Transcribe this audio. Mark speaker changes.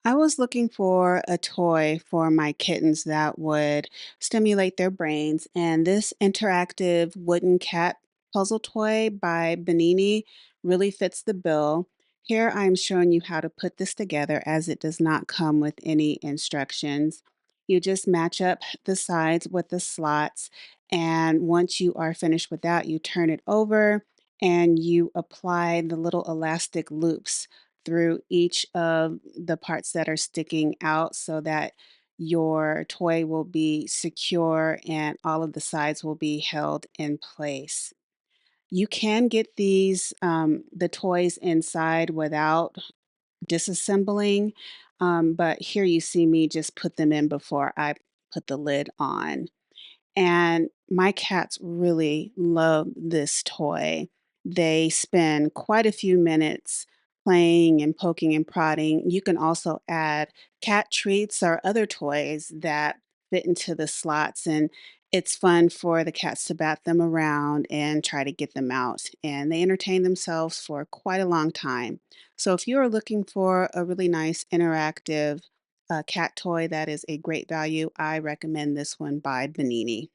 Speaker 1: I was looking for a toy for my kittens that would stimulate their brains, and this interactive wooden cat puzzle toy by Benini really fits the bill. Here I'm showing you how to put this together as it does not come with any instructions. You just match up the sides with the slots, and once you are finished with that, you turn it over and you apply the little elastic loops through each of the parts that are sticking out so that your toy will be secure and all of the sides will be held in place. You can get the toys inside without disassembling, but here you see me just put them in before I put the lid on. And my cats really love this toy. They spend quite a few minutes playing and poking and prodding. You can also add cat treats or other toys that fit into the slots, and it's fun for the cats to bat them around and try to get them out. And they entertain themselves for quite a long time. So, if you are looking for a really nice interactive cat toy that is a great value, I recommend this one by Benini.